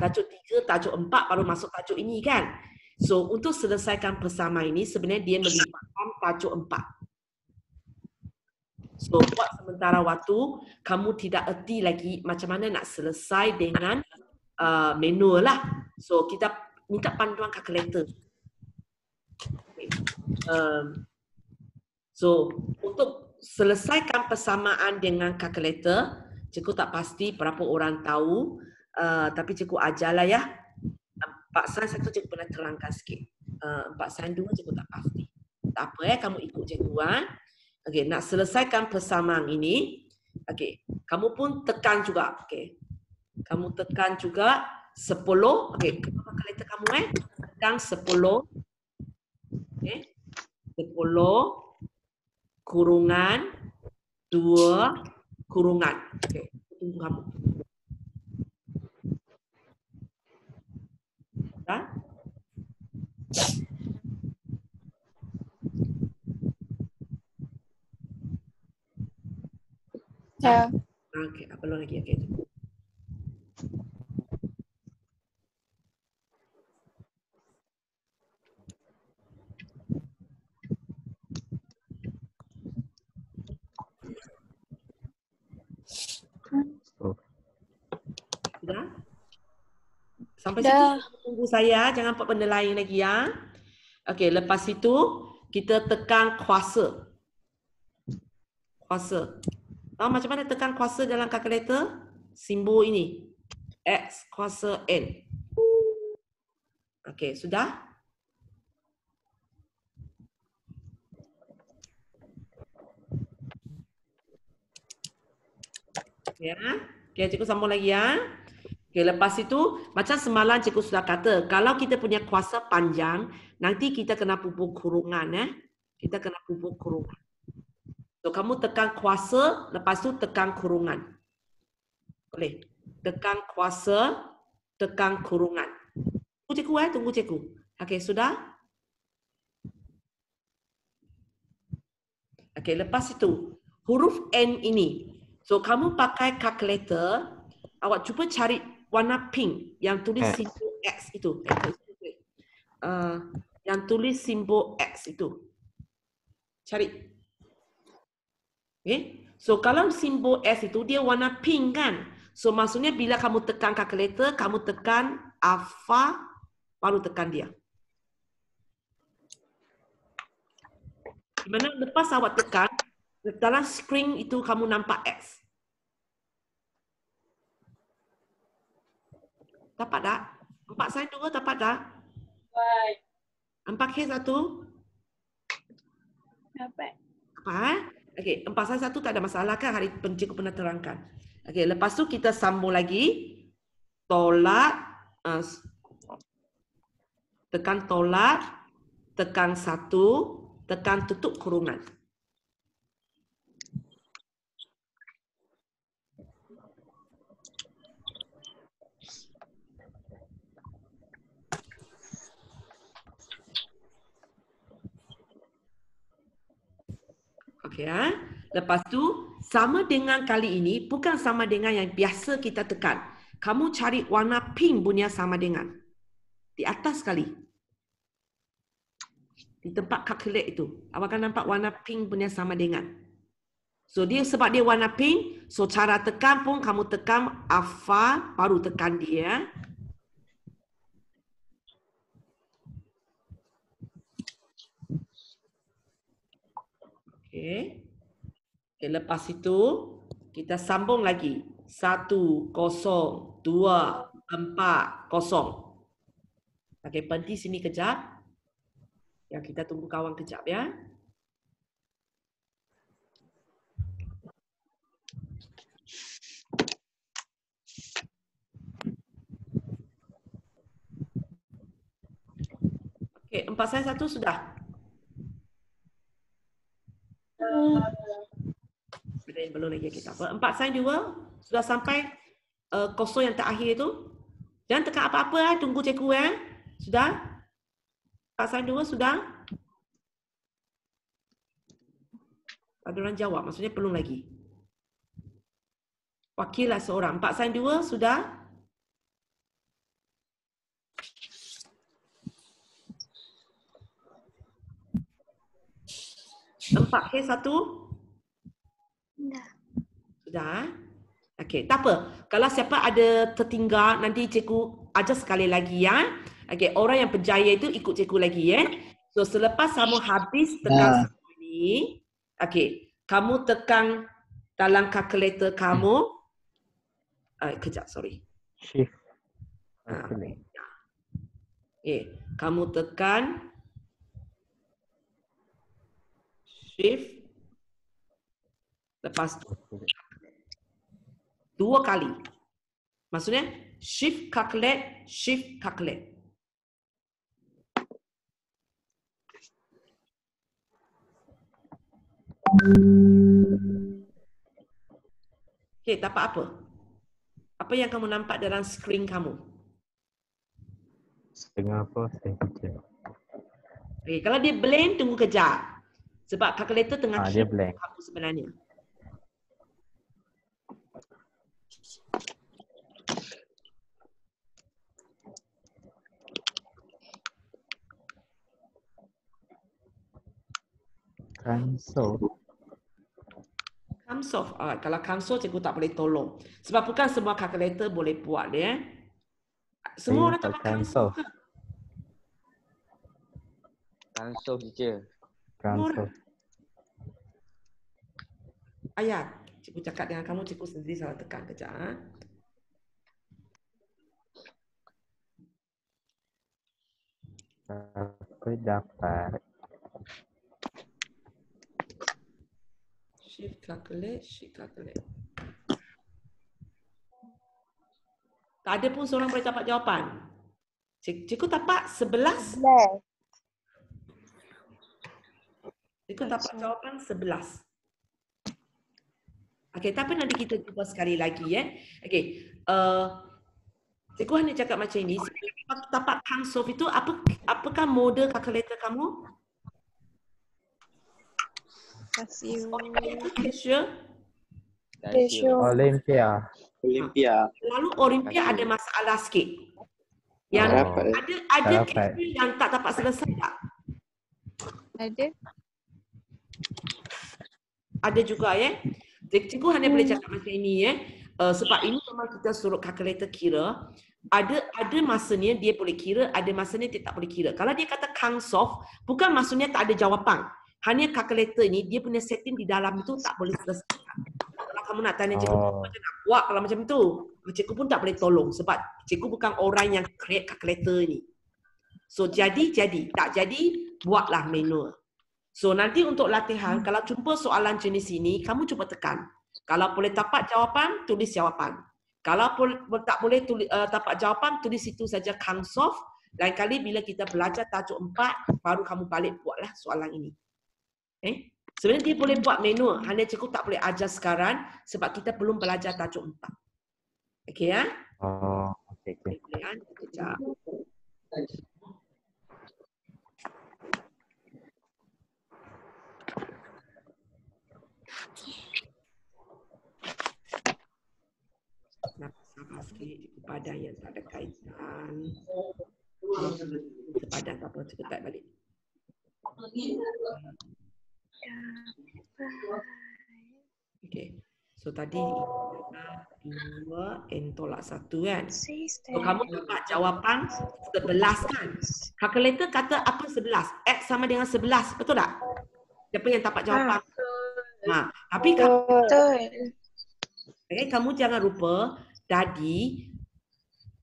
tajuk 3, tajuk 4 baru masuk tajuk ini kan. So, untuk selesaikan bersama ini, sebenarnya dia melibatkan tajuk 4. So, buat sementara waktu, kamu tidak erti lagi macam mana nak selesai dengan manual lah. So, kita minta panduan kalkulator. Okay. So, untuk selesaikan persamaan dengan kalkulator, cikgu tak pasti berapa orang tahu, tapi cikgu ajarlah ya. 4 sains 1 cikgu pernah terangkan sikit. 4 sains 2 cikgu tak pasti. Tak apa kamu ikut cikgu. Okey, nak selesaikan persamaan ini, okey, kamu pun tekan juga. Okey. Kamu tekan juga 10. Okey, kalkulator kamu tekan 10. Okey. 10 kurungan 2 kurungan. Okey, tunggu kamu. Dah? Ya. Okey, apa lagi? Okey. Sudah? Sampai Dah. situ tunggu saya, jangan buat benda lain lagi ya. Okey, lepas itu kita tekan kuasa. Kuasa. Tahu macam mana tekan kuasa dalam kalkulator? Simbol ini. X kuasa N. Okey, sudah? Ya. Okey, cikgu sambung lagi ya. Okey, lepas itu macam semalam cikgu sudah kata, kalau kita punya kuasa panjang, nanti kita kena pupuk kurungan Kita kena pupuk kurungan. So kamu tekan kuasa, lepas tu tekan kurungan. Boleh. Tekan kuasa, tekan kurungan. Tunggu cikgu tunggu cikgu. Okey, sudah? Okey, lepas itu huruf N ini. So kamu pakai kalkulator, awak cuba cari warna pink yang tulis simbol X itu. Yang tulis simbol X itu. Cari. Okay. So kalau simbol S itu dia warna pink kan? So maksudnya bila kamu tekan kalkulator, kamu tekan alpha, baru tekan dia. Di mana lepas awak tekan, dalam screen itu kamu nampak X. Dapat tak? 4 sains 2 dapat tak? 4K 1? Dapat. Apa? Okey, 4 sains 1 tak ada masalah kan? Hari cikgu pernah terangkan. Okey, lepas tu kita sambung lagi. Tolak, tekan tolak, tekan 1, tekan tutup kurungan. Okey ya. Lepas tu sama dengan kali ini bukan sama dengan yang biasa kita tekan. Kamu cari warna pink punya sama dengan. Di atas sekali. Di tempat calculate itu. Awak akan nampak warna pink punya sama dengan. So dia sebab dia warna pink, so cara tekan pun kamu tekan alpha baru tekan dia. Okey. Okay, lepas itu kita sambung lagi. 1, 0, 2, 4, 0. Okey, berhenti sini kejap. Ya, kita tunggu kawan kejap ya. Okey, 4 sains 1 sudah. Belum lagi kita. 4 sains 2 sudah sampai kosong yang terakhir itu. Jangan tekan apa-apa, tunggu cikgu Sudah? 4 sains 2 sudah? Ada orang jawab, maksudnya belum lagi. Wakillah seorang. 4 sains 2 sudah? Empat K1? Dah. Sudah? Okey, tak apa. Kalau siapa ada tertinggal, nanti cikgu ajar sekali lagi ya. Okey, orang yang berjaya itu ikut cikgu lagi ya. So selepas kamu habis tekan semua ni, okey, kamu tekan dalam kalkulator kamu. Kejap, sorry. Shift. Ah. Calculate. Kamu tekan shift lepas tu dua kali. Maksudnya shift calculate, shift calculate. Okey, tak apa-apa. Apa yang kamu nampak dalam skrin kamu? Setengah apa? Setengah je. Okey, kalau dia blank, tunggu kejap. Sebab calculator tengah Dia kira blank. kamu sebenarnya. Cancel. Kamsof. Kalau Kamsof, cikgu tak boleh tolong. Sebab bukan semua calculator boleh buat dia. Semua orang dapat Kamsof ke? Cancel teacher. Cancel. Ayat, cikgu cakap dengan kamu, cikgu sendiri salah tekan kejap. Apa dapat? Shift calculate, shift calculate. Tak ada pun seorang boleh dapat jawapan. Cikgu dapat 11. Cikgu dapat jawapan 11. Okey, tapi nanti kita cuba sekali lagi ya. Okey, cikgu hanya cakap macam ini. Dapat Kamsof itu apakah mode kalkulator kamu? Casio. Olympia. Olympia. Lalu Olympia ada masalah sikit. Yang ada Casio yang tak dapat selesai tak? Ada. Ada juga ya. Cikgu hanya boleh cakap macam ini ya. Sebab ini memang kita suruh kalkulator kira. Ada masanya dia boleh kira, ada masanya dia tak boleh kira. Kalau dia kata Kamsof, bukan maksudnya tak ada jawapan. Hanya kalkulator ni dia punya setting di dalam tu tak boleh selesai. Kalau kamu nak tanya cikgu macam nak buat kalau macam tu, cikgu pun tak boleh tolong sebab cikgu bukan orang yang create kalkulator ni. So jadi, tak jadi buatlah manual. So nanti untuk latihan, kalau jumpa soalan jenis ini, kamu cuba tekan. Kalau boleh dapat jawapan, tulis jawapan. Kalau tak boleh dapat jawapan, tulis itu saja Kamsof. Lain kali bila kita belajar tajuk 4, baru kamu balik buatlah soalan ini. Sebenarnya dia boleh buat manual, hanya cikgu tak boleh ajar sekarang sebab kita belum belajar tajuk 4. Okey ya? Okey. Boleh kan? Kejap. Sabar sikit, cikgu padan yang tak ada kaitan. Padan tak apa, cikgu type balik. Okay. So tadi 2 N tolak 1 kan. So kamu dapat jawapan 11 kan. Kalkulator kata apa 11? X sama dengan 11, betul tak? Siapa yang dapat jawapan? Tapi kamu jangan lupa tadi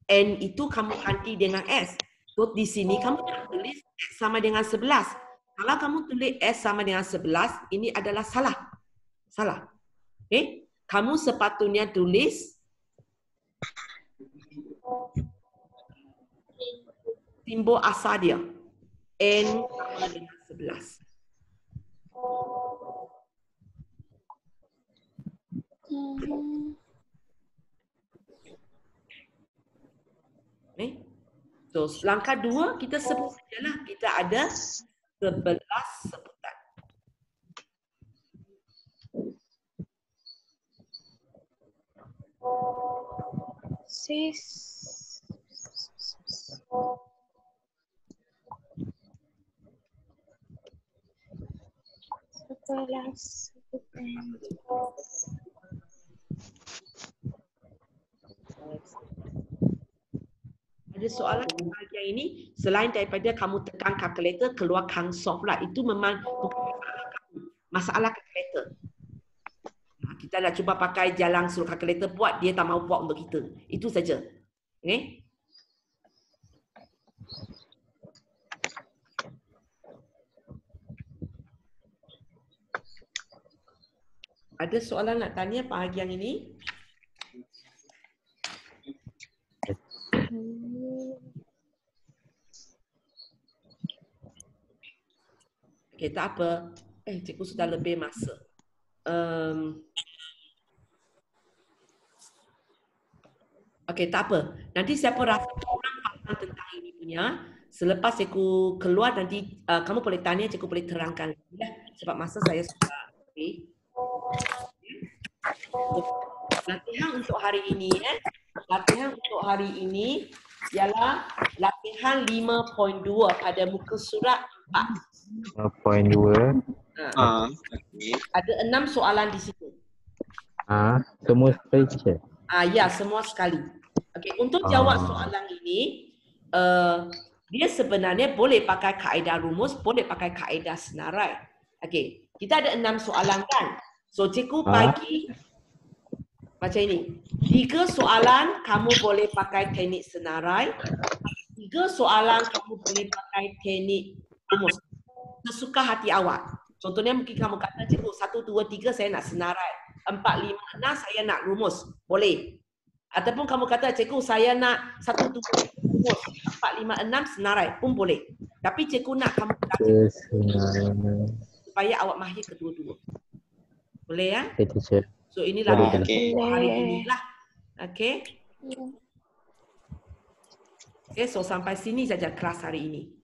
N itu kamu ganti dengan S. So di sini kamu jangan tulis X sama dengan 11. Kalau kamu tulis S sama dengan 11, ini adalah salah. Salah. Okay? Kamu sepatutnya tulis simbol asal dia. N sama dengan 11. Okay? So langkah 2 kita sebut sajalah kita ada 11 sebutan. Ada Ada soalan di bahagian ini, selain daripada kamu tekan kalkulator, keluarkan solve lah. Itu memang bukan masalah kamu. Masalah kalkulator. Kita nak cuba pakai jalan suruh kalkulator buat, dia tak mahu buat untuk kita. Itu saja. Okay? Ada soalan nak tanya bahagian ini? Okay, tak apa. Cikgu sudah lebih masa. Okay, tak apa. Nanti siapa rasa kurang faham tentang ini punya, selepas cikgu keluar nanti kamu boleh tanya, cikgu boleh terangkan. Ya, sebab masa saya sudah. Okay. Latihan untuk hari ini, latihan untuk hari ini ialah latihan 5.2 pada muka surat 4. 5.2. Ada 6 soalan di situ. Semua sekali teacher. Ya, semua sekali. Okey, untuk jawab soalan ini, dia sebenarnya boleh pakai kaedah rumus, boleh pakai kaedah senarai. Okey, kita ada 6 soalan kan? So, cikgu bagi macam ini. 3 soalan kamu boleh pakai teknik senarai. 3 soalan kamu boleh pakai teknik rumus. Sesuka hati awak. Contohnya mungkin kamu kata, cikgu 1, 2, 3 saya nak senarai. 4, 5, 6 saya nak rumus. Boleh. Ataupun kamu kata, cikgu saya nak 1, 2, 3 rumus. 4, 5, 6 senarai pun boleh. Tapi cikgu nak kamu supaya awak mahir kedua-dua. Boleh ya? Okay, teacher. So inilah hari inilah. Okay. Okay, so sampai sini saja kelas hari ini.